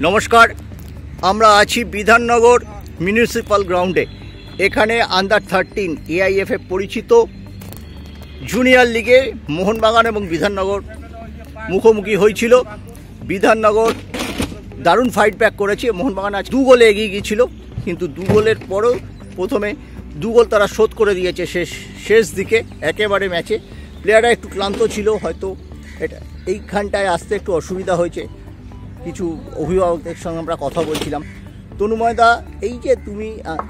নমস্কার, আমরা আছি বিধাননগর মিউনিসিপ্যাল গ্রাউন্ডে। এখানে আন্ডার 13 এআইএফএ পরিচিত জুনিয়র লিগে মোহনবাগান এবং বিধাননগর মুখোমুখি হয়েছিল। বিধাননগর দারুণ ফাইট ব্যাক করেছে। মোহনবাগান আজ 2 গোলে এগিয়ে গিয়েছিল, কিন্তু 2 গোলের পরেও প্রথমে 2 গোল তারা শোধ করে দিয়েছে শেষ দিকে একেবারে ম্যাচে। প্লেয়াররা একটু ক্লান্ত ছিল, হয়তো এটা এইখানটায় আসতে একটু অসুবিধা হয়েছে। কিছু অভিভাবকদের সঙ্গে আমরা কথা বলছিলাম। তনুময়দা, এই যে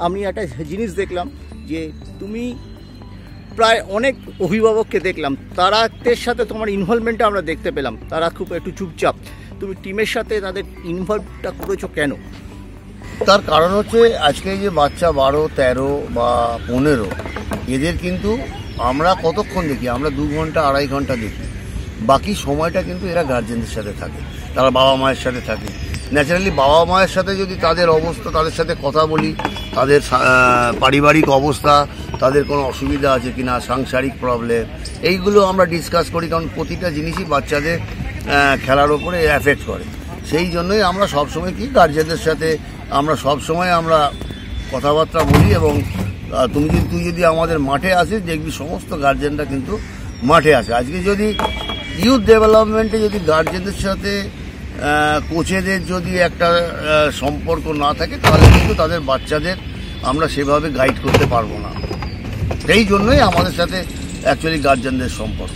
আমি একটা জিনিস দেখলাম যে তুমি প্রায় অনেক অভিভাবককে দেখলাম, তাদের সাথে তোমার ইনভলভমেন্টটা আমরা দেখতে পেলাম। তারা খুব একটু চুপচাপ। তুমি টিমের সাথে তাদের ইনভলভটা করেছো কেন? তার কারণ হচ্ছে আজকে যে বাচ্চা 12, 13 বা 15 এদের কিন্তু আমরা কতক্ষণ দেখি? আমরা 2 ঘন্টা 2.5 ঘন্টা দেখি। বাকি সময়টা কিন্তু এরা গার্জেনদের সাথে থাকে, তারা বাবা মায়ের সাথে থাকে। ন্যাচারালি বাবা মায়ের সাথে যদি তাদের অবস্থা, তাদের সাথে কথা বলি, তাদের পারিবারিক অবস্থা, তাদের কোনো অসুবিধা আছে কিনা, সাংসারিক প্রবলেম, এইগুলো আমরা ডিসকাস করি। কারণ প্রতিটা জিনিসই বাচ্চাদের খেলার ওপরে এফেক্ট করে। সেই জন্যই আমরা সবসময় গার্জেনদের সাথে আমরা সবসময় আমরা কথাবার্তা বলি। এবং তুই যদি আমাদের মাঠে আসিস, দেখবি সমস্ত গার্জেনরা কিন্তু মাঠে আসে। আজকে যদি ইউথ ডেভেলপমেন্টে যদি গার্জেনদের সাথে কোচেদের যদি একটা সম্পর্ক না থাকে, তাহলে কিন্তু তাদের বাচ্চাদের আমরা সেভাবে গাইড করতে পারবো না। সেই জন্যই আমাদের সাথে অ্যাকচুয়ালি গার্জেনদের সম্পর্ক।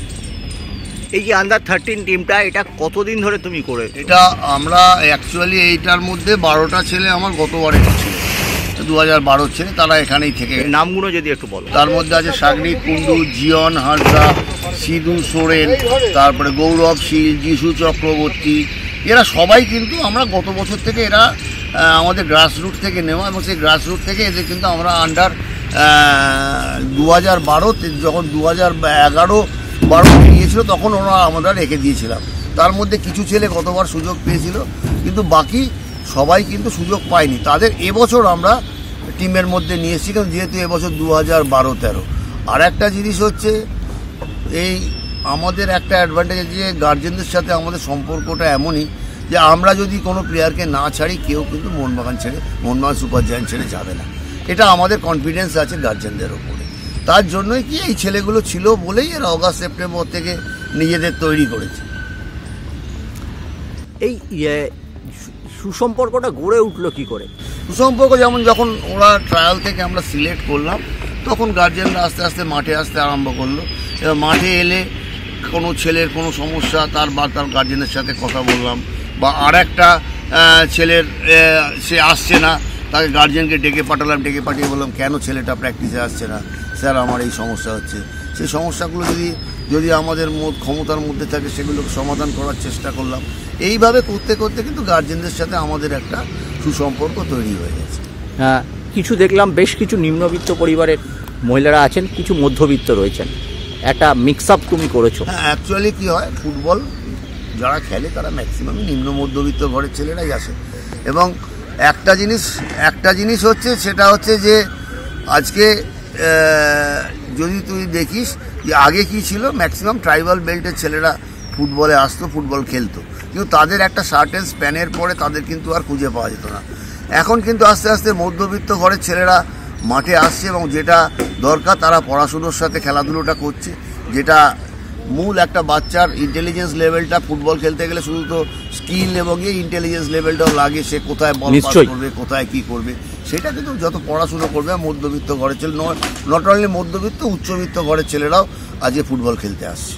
এই যে আন্ডার 13 টিমটা, এটা কতদিন ধরে তুমি করে? এটা আমরা অ্যাকচুয়ালি এইটার মধ্যে 12টা ছেলে আমার গতবারে ছিল, 2012 ছেলে, তারা এখানেই থেকে। নামগুলো যদি একটু বলো। তার মধ্যে আছে সাগনিক কুন্ডু, জিয়ন হাজরা, সিধু সোরেন, তারপরে গৌরব শীল, যিশু চক্রবর্তী। এরা সবাই কিন্তু আমরা গত বছর থেকে এরা আমাদের গ্রাসরুট থেকে নেওয়া, এবং সেই গ্রাসরুট থেকে এদের কিন্তু আমরা আন্ডার 2012 যখন 2011-12 গিয়েছিল তখন ওরা আমরা রেখে দিয়েছিলাম। তার মধ্যে কিছু ছেলে গতবার সুযোগ পেয়েছিল, কিন্তু বাকি সবাই কিন্তু সুযোগ পায়নি। তাদের এবছর আমরা টিমের মধ্যে নিয়ে এসেছি, কারণ যেহেতু এবছর 2012-13। আর একটা জিনিস হচ্ছে, এই আমাদের একটা অ্যাডভান্টেজ যে গার্জেনদের সাথে আমাদের সম্পর্কটা এমনই যে আমরা যদি কোনো প্লেয়ারকে না ছাড়ি, কেউ কিন্তু মোহনবাগান সুপার জায়ান্ট ছেড়ে যাবে না। এটা আমাদের কনফিডেন্স আছে গার্জেনদের ওপরে। তার জন্যই এই ছেলেগুলো ছিল বলেই এরা অগাস্ট সেপ্টেম্বর থেকে নিজেদের তৈরি করেছে। এই সুসম্পর্কটা গড়ে উঠলো কি করে? সুসম্পর্ক যেমন যখন ওরা ট্রায়াল থেকে আমরা সিলেক্ট করলাম, তখন গার্জেনরা আস্তে আস্তে মাঠে আসতে আরম্ভ করলো। এবার মাঠে এলে কোনো ছেলের কোনো সমস্যা, তার গার্জেনের সাথে কথা বললাম। বা আর একটা ছেলের সে আসছে না, তাকে গার্জেনকে ডেকে পাঠিয়ে বললাম, কেন ছেলেটা প্র্যাকটিসে আসছে না? স্যার, আমার এই সমস্যা হচ্ছে। সেই সমস্যাগুলো যদি আমাদের ক্ষমতার মধ্যে থাকে, সেগুলোকে সমাধান করার চেষ্টা করলাম। এইভাবে করতে করতে কিন্তু গার্জেনদের সাথে আমাদের একটা সুসম্পর্ক তৈরি হয়ে গেছে। হ্যাঁ, কিছু দেখলাম বেশ কিছু নিম্নবিত্ত পরিবারের মহিলারা আছেন, কিছু মধ্যবিত্ত রয়েছেন, একটা মিক্স আপ তুমি করেছো। হ্যাঁ, অ্যাকচুয়ালি কী হয়, ফুটবল যারা খেলে তারা ম্যাক্সিমামই নিম্ন মধ্যবিত্ত ঘরের ছেলেরাই আসে। এবং একটা জিনিস হচ্ছে, সেটা হচ্ছে যে আজকে যদি তুই দেখিস যে আগে কি ছিল, ম্যাক্সিমাম ট্রাইবাল বেল্টের ছেলেরা ফুটবলে আসতো, ফুটবল খেলতো, কিন্তু তাদের একটা সার্টেন স্প্যানের পরে তাদের কিন্তু আর খুঁজে পাওয়া যেত না। এখন কিন্তু আস্তে আস্তে মধ্যবিত্ত ঘরের ছেলেরা মাঠে আসছে, এবং যেটা দরকার তারা পড়াশুনোর সাথে খেলাধুলোটা করছে। যেটা মূল একটা বাচ্চার ইন্টেলিজেন্স লেভেলটা ফুটবল খেলতে গেলে শুধু তো স্কিল এবং ইন্টেলিজেন্স লেভেলটাও লাগে, সে কোথায় বল পাস করবে, কোথায় কি করবে, সেটা কিন্তু যত পড়াশুনো করবে। মধ্যবিত্ত ঘরের ছেলে নট অনলি মধ্যবিত্ত, উচ্চবিত্ত ঘরের ছেলেরাও আজকে ফুটবল খেলতে আসছে।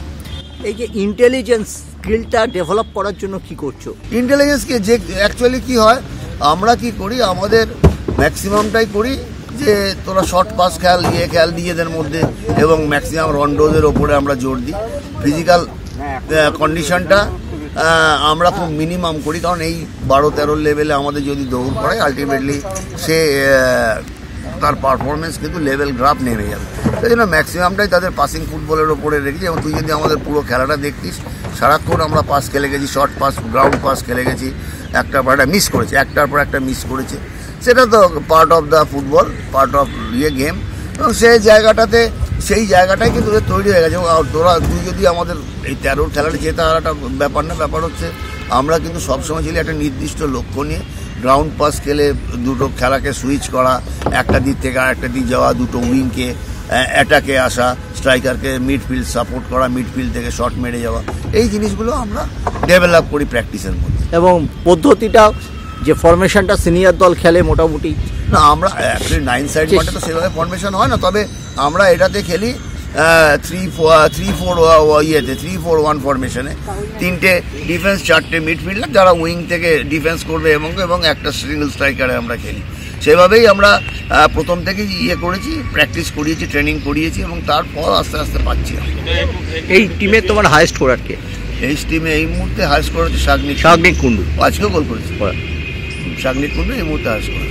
এই যে ইন্টেলিজেন্স স্কিলটা ডেভেলপ করার জন্য কি করছো? ইন্টেলিজেন্সকে যে অ্যাকচুয়ালি কি হয়, আমরা কি করি, আমাদের ম্যাক্সিমামটাই করি যে তোরা শর্ট পাস খেল নিজেদের মধ্যে, এবং ম্যাক্সিমাম রন্ডোজের ওপরে আমরা জোর দিই। ফিজিক্যাল কন্ডিশনটা আমরা খুব মিনিমাম করি, কারণ এই 12-13 লেভেলে আমাদের যদি দৌড় পড়ায়, আলটিমেটলি সে তার পারফরমেন্স কিন্তু লেভেল গ্রাফ নেমে যাবে। সেই জন্য ম্যাক্সিমামটাই তাদের পাসিং ফুটবলের ওপরে রেখেছি। এবং তুই যদি আমাদের পুরো খেলাটা দেখতিস, সারাক্ষণ আমরা পাস খেলে গেছি, শর্ট পাস, গ্রাউন্ড পাস খেলে গেছি। একটার পর একটা মিস করেছে, সেটা তো part of the football, part of game. এবং সেই জায়গাটাই কিন্তু তৈরি হয়ে গেছে। তুই যদি আমাদের এই 13 খেলাটা জেতা আর একটা ব্যাপার না, ব্যাপার হচ্ছে আমরা কিন্তু সবসময় ছিল একটা নির্দিষ্ট লক্ষ্য নিয়ে গ্রাউন্ড পাস খেলে দুটো খেলাকে সুইচ করা, একটা দিক থেকে আরেকটা দিক যাওয়া, দুটো উইংকে অ্যাটাকে আসা, স্ট্রাইকারকে মিডফিল্ড সাপোর্ট করা, মিডফিল্ড থেকে শট মেরে যাওয়া, এই জিনিসগুলো আমরা ডেভেলপ করি প্র্যাকটিসের মধ্যে। এবং পদ্ধতিটা যে ফরমেশনটা সিনিয়র দল খেলে মোটামুটি না, আমরা অ্যাকচুয়ালি 9 সাইড মাঠে তো সেভাবে ফরমেশন হয় না, তবে আমরা এটাতে খেলি 3-4-1 ফরমেশনে, 3টে ডিফেন্স, 4টে মিডফিল্ডার যারা উইং থেকে ডিফেন্স করবে এবং একটা সিঙ্গল স্ট্রাইকারে আমরা খেলি। সেভাবেই আমরা প্রথম থেকেই করেছি, প্র্যাকটিস করিয়েছি, ট্রেনিং করিয়েছি এবং তার ফল আস্তে আস্তে পাচ্ছি। এই টিমে তোমার হাইয়েস্ট স্কোরার কে? এই টিমে এই মুহূর্তে হাইয়েস্ট স্কোর হচ্ছে শাগনিক কুন্ডু, আজকেও গোল করেছে। শাগনিক কুন্ডু এই মুহূর্তে হাইয়েস্ট স্কোর।